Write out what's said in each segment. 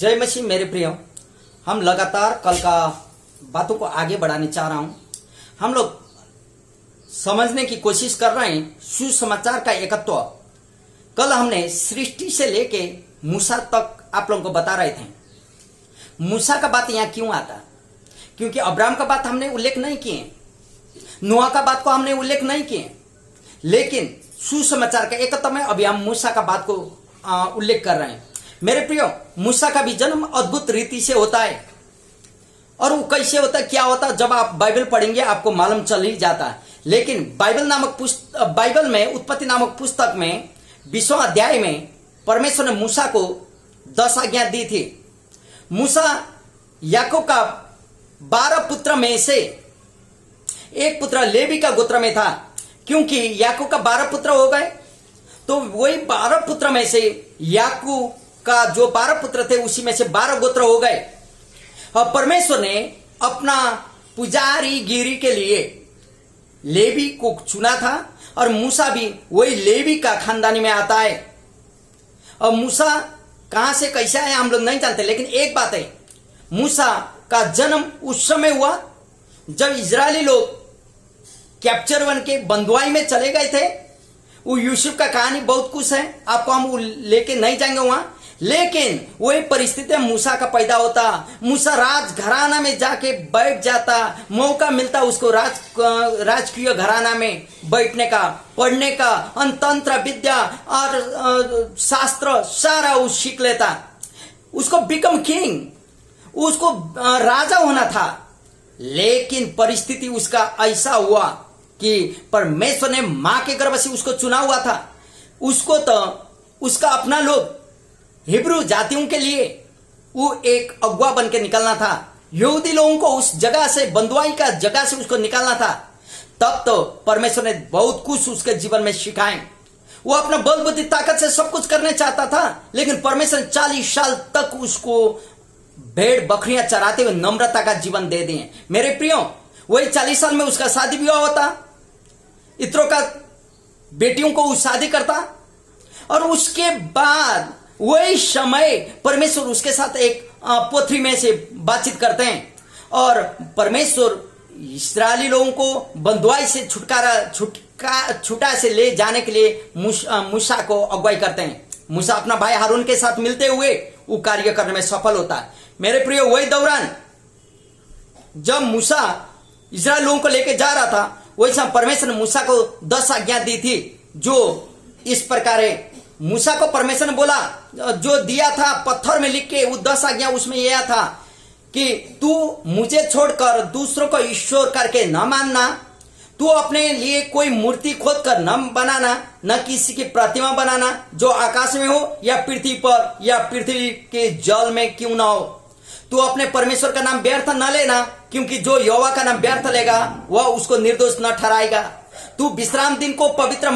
जय मसीह मेरे प्रियो। हम लगातार कल का बातों को आगे बढ़ाने चाह रहा हूं। हम लोग समझने की कोशिश कर रहे हैं सुसमाचार का एकत्व। कल हमने सृष्टि से लेके मूसा तक आप लोगों को बता रहे थे। मूसा का बात यहाँ क्यों आता? क्योंकि अब्राहम का बात हमने उल्लेख नहीं किए, नोआ का बात को हमने उल्लेख नहीं किए, लेकिन सुसमाचार का एकत्व में अभी हम मूसा का बात को उल्लेख कर रहे हैं। मेरे प्रियो, मूसा का भी जन्म अद्भुत रीति से होता है। और वो कैसे होता है, क्या होता है, जब आप बाइबल पढ़ेंगे आपको मालूम चल ही जाता है। लेकिन बाइबल में उत्पत्ति नामक पुस्तक में 20वां अध्याय में परमेश्वर ने मूसा को 10 आज्ञा दी थी। मूसा याकूब का 12 पुत्र में से एक पुत्र लेवी का गोत्र में था। क्योंकि याकूब का 12 पुत्र हो गए, तो वही 12 पुत्र में से याकूब का जो 12 पुत्र थे उसी में से 12 गोत्र हो गए। और परमेश्वर ने अपना पुजारी गिरी के लिए लेवी को चुना था, और मूसा भी वही लेवी का खानदानी में आता है। और मूसा कहां से कैसा है हम लोग नहीं जानते, लेकिन एक बात है, मूसा का जन्म उस समय हुआ जब इजरायली लोग कैप्चर बन के बंधुआई में चले गए थे। वो यूसुफ का कहानी बहुत कुछ है, आपको हम लेके नहीं जाएंगे वहां। लेकिन वही परिस्थिति मूसा का पैदा होता। मूसा राजघराना में जाके बैठ जाता, मौका मिलता उसको राजकीय घराना में बैठने का, पढ़ने का, तंत्र विद्या और शास्त्र सारा वो सीख लेता। उसको बिकम किंग, उसको राजा होना था। लेकिन परिस्थिति उसका ऐसा हुआ कि परमेश्वर ने मां के गर्भ से उसको चुना हुआ था। उसको तो उसका अपना लोग हिब्रू जातियों के लिए वो एक अगुआ बन के निकलना था। यहूदी लोगों को उस जगह से, बंधुआई का जगह से उसको निकालना था। तब तो परमेश्वर ने बहुत कुछ उसके जीवन में सिखाए। वो अपना बल बुद्धि ताकत से सब कुछ करने चाहता था, लेकिन परमेश्वर ने 40 साल तक उसको भेड़ बकरियां चराते हुए नम्रता का जीवन दे दिए। मेरे प्रियो, वही 40 साल में उसका शादी विवाह होता, इत्रों का बेटियों को वो शादी करता, और उसके बाद वही समय परमेश्वर उसके साथ एक पोथी में से बातचीत करते हैं, और परमेश्वर इस्राएली लोगों को बंधुआई से छुटा से ले जाने के लिए मूसा को अगुवाई करते हैं। मूसा अपना भाई हारून के साथ मिलते हुए वो कार्य करने में सफल होता है। मेरे प्रिय, वही दौरान जब मूसा इस्राएल लोगों को लेकर जा रहा था, वही समय परमेश्वर ने मूसा को 10 आज्ञा दी थी, जो इस प्रकार है। मूसा को परमेश्वर ने बोला, जो दिया था पत्थर में लिख के, वो 10 आज्ञा उसमें यह था कि तू मुझे छोड़कर दूसरों को ईश्वर करके न मानना, तू अपने लिए कोई मूर्ति खोद कर न बनाना, न किसी की प्रतिमा बनाना जो आकाश में हो या पृथ्वी पर या पृथ्वी के जल में क्यों ना हो। तू अपने परमेश्वर का नाम व्यर्थ न लेना, क्योंकि जो यहोवा का नाम व्यर्थ लेगा वह उसको निर्दोष न ठहराएगा। तू विश्राम दिन को पवित्र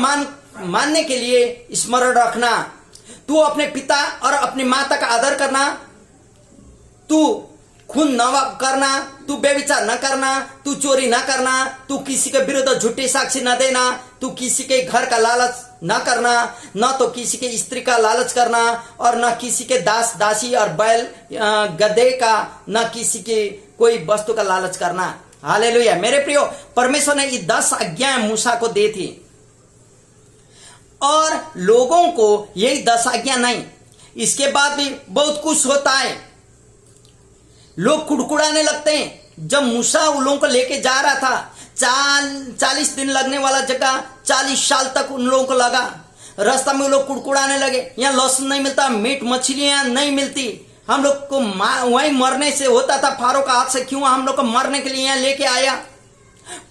मानने के लिए स्मरण रखना। तू अपने पिता और अपनी माता का आदर करना। तू खून न करना, तू बेविचार न करना, तू चोरी न करना, तू किसी के विरुद्ध झूठी साक्षी न देना, तू किसी के घर का लालच न करना, न तो किसी के स्त्री का लालच करना, और न किसी के दास दासी और बैल गधे का, न किसी के कोई वस्तु का लालच करना। हालेलुया। मेरे प्रियो, परमेश्वर ने ये 10 आज्ञाएं मूसा को दी थी, और लोगों को यही 10 आज्ञा नहीं, इसके बाद भी बहुत कुछ होता है। लोग कुड़कुड़ाने लगते हैं। जब मूसा उन लोगों को लेके जा रहा था, 40 दिन लगने वाला जगह 40 साल तक उन लोगों को लगा। रास्ता में लोग कुड़कुड़ाने लगे, यहाँ लहसुन नहीं मिलता, मीट मछलियां नहीं मिलती, हम लोग को वहीं मरने से होता था। फारो का हाथ से क्यों हम लोग को मरने के लिए यहाँ लेके आया,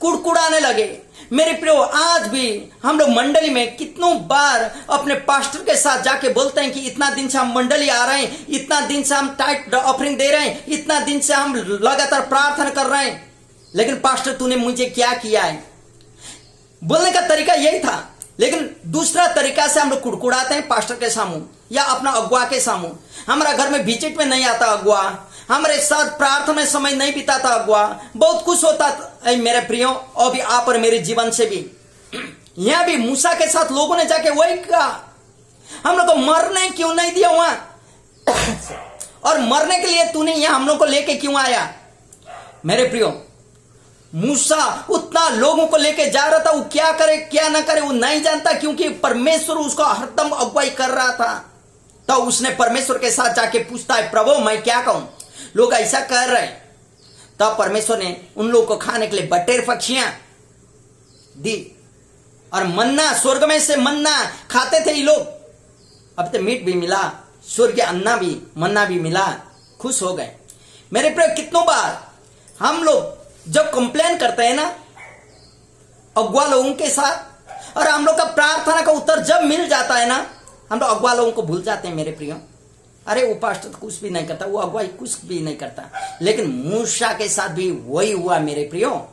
कुड़कुड़ाने लगे। मेरे प्रियो, आज भी हम लोग मंडली में कितनों बार अपने पास्टर के साथ जाके बोलते हैं कि इतना दिन से हम मंडली आ रहे हैं, इतना दिन से हम टाइट ऑफरिंग दे रहे हैं, इतना दिन से हम लगातार प्रार्थना कर रहे हैं, लेकिन पास्टर तूने मुझे क्या किया है। बोलने का तरीका यही था। लेकिन दूसरा तरीका से हम लोग कुड़कुड़ाते हैं पास्टर के सामू या अपना अगुआ के सामू। हमारा घर में विजिट में नहीं आता अगुआ, हमारे साथ प्रार्थना में समय नहीं बिताता अगुआ, बहुत कुछ होता। मेरे प्रियो, अभी आप और मेरे जीवन से भी यहां भी मूसा के साथ लोगों ने जाके वही कहा, हम लोग को मरने क्यों नहीं दिया वहां। और मरने के लिए तूने यहां हम लोग को लेके क्यों आया? मेरे प्रियो, मूसा उतना लोगों को लेके जा रहा था, वो क्या करे क्या ना करे वो नहीं जानता, क्योंकि परमेश्वर उसको हरदम अगुवाई कर रहा था। तो उसने परमेश्वर के साथ जाके पूछता है, प्रभु मैं क्या कहूं, लोग ऐसा कर रहे हैं। तब परमेश्वर ने उन लोगों को खाने के लिए बटेर पक्षियां दी और मन्ना, स्वर्ग में से मन्ना खाते थे ये लोग। अब तो मीट भी मिला, स्वर्ग अन्ना भी, मन्ना भी मिला, खुश हो गए। मेरे प्रिय, कितनों बार हम लोग जब कंप्लेन करते हैं ना अगुआ लोगों के साथ, और हम लोग का प्रार्थना का उत्तर जब मिल जाता है ना, हम लोग अगुआ लोगों को भूल जाते हैं। मेरे प्रियो, अरे वो पास्टर तो कुछ भी नहीं करता, वो अगुवाई कुछ भी नहीं करता। लेकिन मूसा के साथ भी वही हुआ मेरे प्रियो।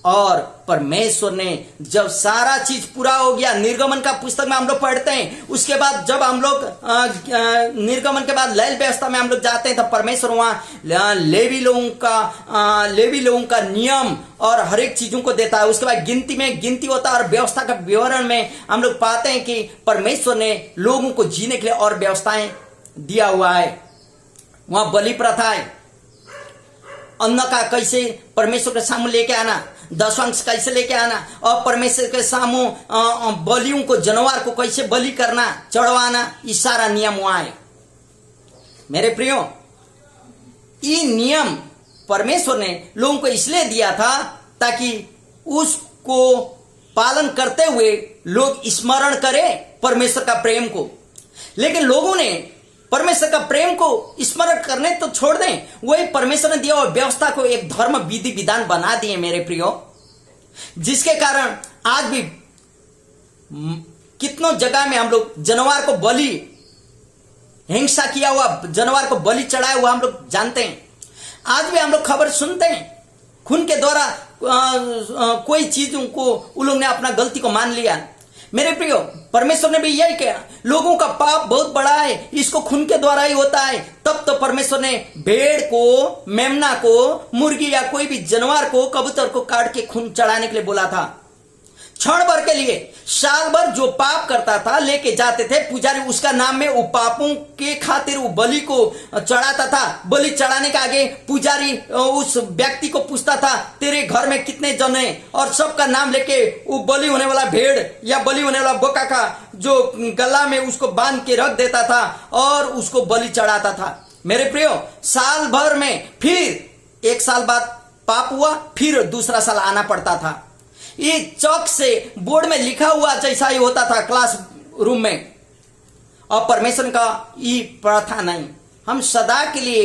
और परमेश्वर ने जब सारा चीज पूरा हो गया, निर्गमन का पुस्तक में हम लोग पढ़ते हैं, उसके बाद जब हम लोग निर्गमन के बाद लैल व्यवस्था में हम लोग जाते हैं, तब परमेश्वर वहां लेवी लोगों का नियम और हर एक चीजों को देता है। उसके बाद गिनती होता है, और व्यवस्था का विवरण में हम लोग पाते हैं कि परमेश्वर ने लोगों को जीने के लिए और व्यवस्थाएं दिया हुआ है। वहां बलि प्रथा है, अन्न का कैसे परमेश्वर के सामने लेके आना, दशवांश कैसे लेके आना, और परमेश्वर के सामने बलियों को, जानवर को कैसे बलि करना, चढ़वाना, ये सारा नियम वहां है। मेरे प्रियो, ये नियम परमेश्वर ने लोगों को इसलिए दिया था ताकि उसको पालन करते हुए लोग स्मरण करें परमेश्वर का प्रेम को। लेकिन लोगों ने परमेश्वर का प्रेम को स्मरण करने तो छोड़ दें, वही परमेश्वर ने दिया और व्यवस्था को एक धर्म विधि विधान बना दिए मेरे प्रियो, जिसके कारण आज भी कितनों जगह में हम लोग जानवर को बलि, हिंसा किया हुआ जानवर को बलि चढ़ाया हुआ हम लोग जानते हैं। आज भी हम लोग खबर सुनते हैं, खून के द्वारा कोई चीजों को उन लोग ने अपना गलती को मान लिया। मेरे प्रियो, परमेश्वर ने भी यही कहा, लोगों का पाप बहुत बड़ा है, इसको खून के द्वारा ही होता है। तब तो परमेश्वर ने भेड़ को, मेमना को, मुर्गी या कोई भी जानवर को, कबूतर को काट के खून चढ़ाने के लिए बोला था। क्षण भर के लिए, साल भर जो पाप करता था लेके जाते थे पुजारी, उसका नाम में वो पापों के खातिर वो बलि को चढ़ाता था। बलि चढ़ाने के आगे पुजारी उस व्यक्ति को पूछता था, तेरे घर में कितने जन हैं, और सबका नाम लेके वो बलि होने वाला भेड़ या बलि होने वाला बोका का जो गला में उसको बांध के रख देता था और उसको बलि चढ़ाता था। मेरे प्रियो, साल भर में फिर एक साल बाद पाप हुआ, फिर दूसरा साल आना पड़ता था। ये चौक से बोर्ड में लिखा हुआ जैसा ही होता था क्लास रूम में। और परमेश्वर का ये प्रथा नहीं, हम सदा के लिए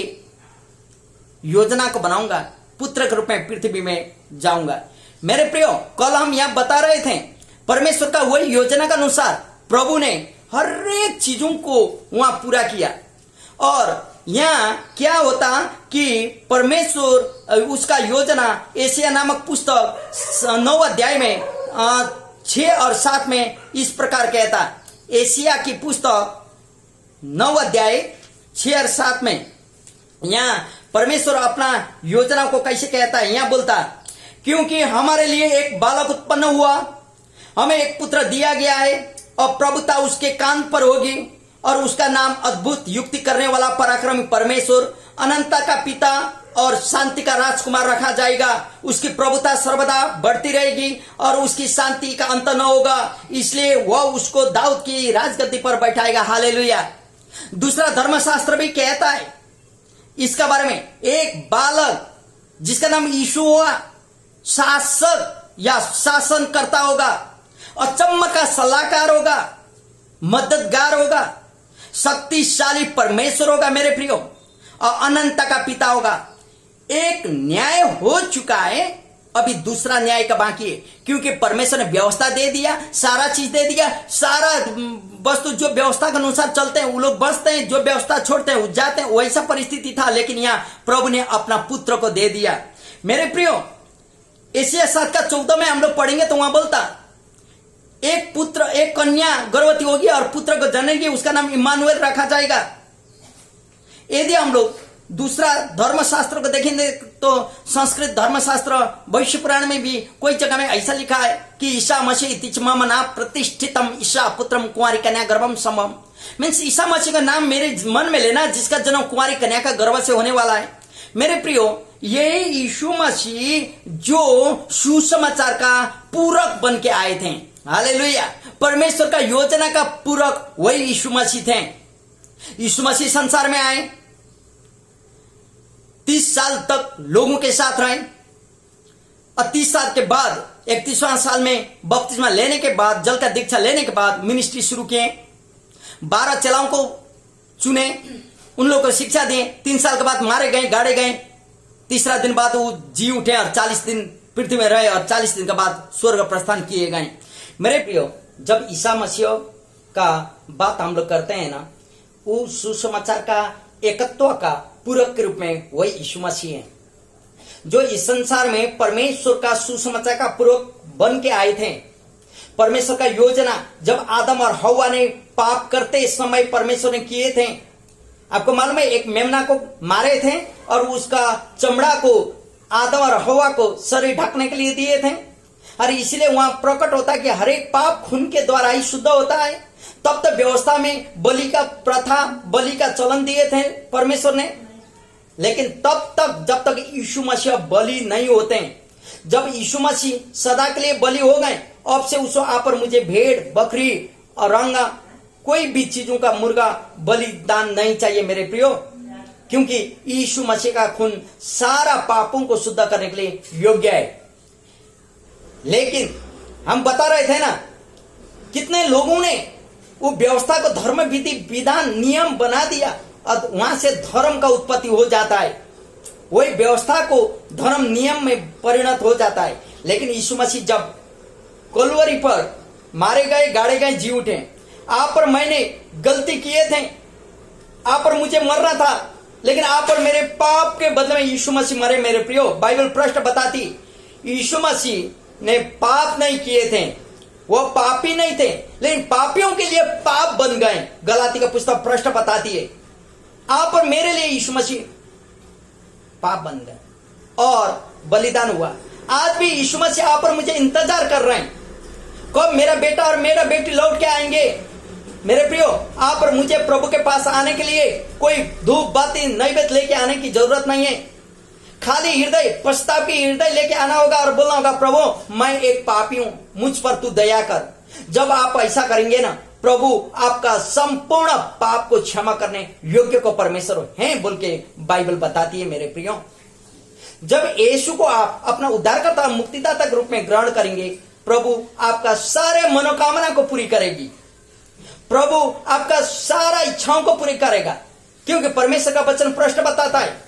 योजना को बनाऊंगा, पुत्र के रूप में पृथ्वी में जाऊंगा। मेरे प्रियो, कल हम यहां बता रहे थे, परमेश्वर का वही योजना के अनुसार प्रभु ने हर एक चीजों को वहां पूरा किया। और यहां क्या होता कि परमेश्वर उसका योजना एशिया नामक पुस्तक 9 अध्याय में 6 और 7 में इस प्रकार कहता। एशिया की पुस्तक 9 अध्याय 6 और 7 में यहां परमेश्वर अपना योजना को कैसे कहता है। यहां बोलता, क्योंकि हमारे लिए एक बालक उत्पन्न हुआ, हमें एक पुत्र दिया गया है, और प्रभुता उसके कान पर होगी, और उसका नाम अद्भुत, युक्ति करने वाला, पराक्रमी परमेश्वर, अनंतता का पिता और शांति का राजकुमार रखा जाएगा। उसकी प्रभुता सर्वदा बढ़ती रहेगी और उसकी शांति का अंत न होगा, इसलिए वह उसको दाऊद की राजगद्दी पर बैठाएगा। हालेलुया। दूसरा धर्मशास्त्र भी कहता है इसका बारे में, एक बालक जिसका नाम यीशु हुआ, शासक या शासन करता होगा, अचम्म का सलाहकार होगा, मददगार होगा, शक्तिशाली परमेश्वर होगा मेरे प्रियो, और अनंत का पिता होगा। एक न्याय हो चुका है, अभी दूसरा न्याय का बाकी है, क्योंकि परमेश्वर ने व्यवस्था दे दिया, सारा चीज दे दिया, सारा वस्तु जो व्यवस्था के अनुसार चलते हैं वो लोग बसते हैं, जो व्यवस्था छोड़ते हैं वो जाते हैं, वैसा परिस्थिति था। लेकिन यहाँ प्रभु ने अपना पुत्र को दे दिया। मेरे प्रियो, एशिया 7 का 14 में हम लोग पढ़ेंगे तो वहां बोलता, एक पुत्र, एक कन्या गर्भवती होगी और पुत्र को जनेगी, उसका नाम इम्मानुएल रखा जाएगा। यदि हम लोग दूसरा धर्मशास्त्र को देखेंगे तो संस्कृत धर्मशास्त्र भविष्य पुराण में भी कोई जगह में ऐसा लिखा है कि ईसा मसीह तिचमना प्रतिष्ठितम ईसा पुत्रम कुंवारी कन्या गर्भम समम, मीन्स ईसा मसीह का नाम मेरे मन में लेना, जिसका जन्म कुमारी कन्या का गर्भ से होने वाला है। मेरे प्रियो, ये यीशु मसीह जो सुसमाचार का पूरक बन के आए थे, हालेलुया, परमेश्वर का योजना का पूरक वही यीशु मसीह थे। यीशु मसीह संसार में आए, 30 साल तक लोगों के साथ रहे और 30 साल के बाद 31वां साल में बपतिस्मा लेने के बाद, जल का दीक्षा लेने के बाद मिनिस्ट्री शुरू किए। 12 चेलाओं को चुने, उन लोगों को शिक्षा दिए। 3 साल के बाद मारे गए, गाड़े गए। तीसरा दिन बाद वो जी उठे और 40 दिन पृथ्वी में रहे और 40 दिन के बाद स्वर्ग प्रस्थान किए गए। मेरे प्रियो, जब ईसा मसीह का बात हम लोग करते हैं ना, वो सुसमाचार का एकत्व का पूरक के रूप में वही यीशु मसीह है, जो इस संसार में परमेश्वर का सुसमाचार का पूरक बन के आए थे। परमेश्वर का योजना जब आदम और हव्वा ने पाप करते समय परमेश्वर ने किए थे। आपको मालूम है, एक मेमना को मारे थे और उसका चमड़ा को आदम और हव्वा को शरीर ढकने के लिए दिए थे। और इसलिए वहां प्रकट होता है कि हर एक पाप खून के द्वारा ही शुद्ध होता है। तब तक व्यवस्था में बलि का प्रथा, बलि का चलन दिए थे परमेश्वर ने। लेकिन तब तक जब तक यीशु मसीह बलि नहीं होते, जब यीशु मसीह सदा के लिए बलि हो गए, अब से उस आप पर मुझे भेड़, बकरी और रंगा, कोई भी चीजों का मुर्गा बलिदान नहीं चाहिए मेरे प्रियो, क्योंकि यीशु मसीह का खून सारा पापों को शुद्ध करने के लिए योग्य है। लेकिन हम बता रहे थे ना, कितने लोगों ने वो व्यवस्था को धर्म विधि विधान नियम बना दिया और वहां से धर्म का उत्पत्ति हो जाता है। वही व्यवस्था को धर्म नियम में परिणत हो जाता है। लेकिन यीशु मसीह जब कलवरी पर मारे गए, गाड़े गए, जी उठे, आप पर मैंने गलती किए थे, आप पर मुझे मरना था, लेकिन आप पर मेरे पाप के बदले में यीशु मसीह मरे। मेरे प्रियो, बाइबल प्रश्न बताती यीशु मसीह ने पाप नहीं किए थे, वो पापी नहीं थे, लेकिन पापियों के लिए पाप बन गए। गलाती का पुस्तक प्रश्न बताती है, आप और मेरे लिए यीशु मसीह पाप बन गए और बलिदान हुआ। आज भी यीशु मसीह आप और मुझे इंतजार कर रहे हैं, कब मेरा बेटा और मेरा बेटी लौट के आएंगे। मेरे प्रियो, आप और मुझे प्रभु के पास आने के लिए कोई धूप बाती नैवेद्य लेके आने की जरूरत नहीं है। खाली हृदय, पश्चाताप की हृदय लेके आना होगा और बोलना होगा, प्रभु मैं एक पापी हूं, मुझ पर तू दया कर। जब आप ऐसा करेंगे ना, प्रभु आपका संपूर्ण पाप को क्षमा करने योग्य को परमेश्वर हैं बोल के बाइबल बताती है। मेरे प्रियो, जब यीशु को आप अपना उद्धारकर्ता मुक्तिदाता के रूप में ग्रहण करेंगे, प्रभु आपका सारे मनोकामना को पूरी करेगी, प्रभु आपका सारा इच्छाओं को पूरी करेगा। क्योंकि परमेश्वर का वचन प्रश्न बताता है,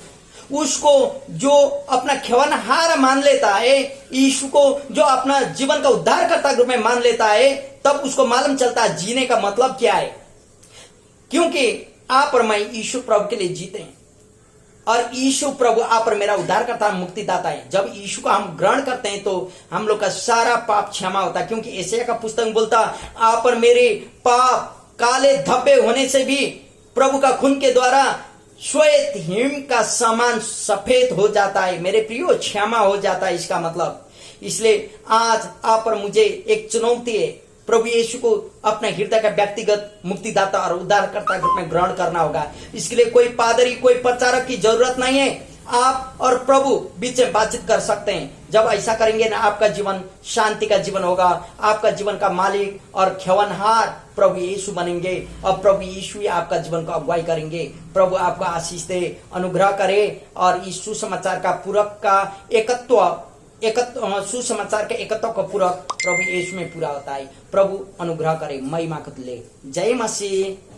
उसको जो अपना ख्यानहार मान लेता है, यीशु को जो अपना जीवन का उद्धारकर्ता के रूप में मान लेता है, तब उसको मालूम चलता है जीने का मतलब क्या है। क्योंकि आप और मैं यीशु प्रभु के लिए जीते हैं और यीशु प्रभु आप और मेरा उद्धारकर्ता मुक्तिदाता है। जब यीशु को हम ग्रहण करते हैं तो हम लोग का सारा पाप क्षमा होता है। क्योंकि यशायाह का पुस्तक बोलता, आप और मेरे पाप काले धब्बे होने से भी प्रभु का खून के द्वारा श्वेत हिम का समान सफेद हो जाता है। मेरे प्रियो, क्षमा हो जाता है इसका मतलब। इसलिए आज आप और मुझे एक चुनौती है, प्रभु यीशु को अपने हृदय का व्यक्तिगत मुक्तिदाता और उद्धारकर्ता के रूप में ग्रहण करना होगा। इसके लिए कोई पादरी, कोई प्रचारक की जरूरत नहीं है। आप और प्रभु बीच में बातचीत कर सकते हैं। जब ऐसा करेंगे ना, आपका जीवन शांति का जीवन होगा। आपका जीवन का मालिक और ख्यानहार प्रभु यीशु बनेंगे और प्रभु यीशु ही आपका जीवन को अगुवाई करेंगे। प्रभु आपका आशीष दे, अनुग्रह करे और इस सुसमाचार का पूरक का सुसमाचार के एकत्व का पूरक प्रभु यीशु में पूरा होता है। प्रभु अनुग्रह करे, महिमा को ले। जय मसीह।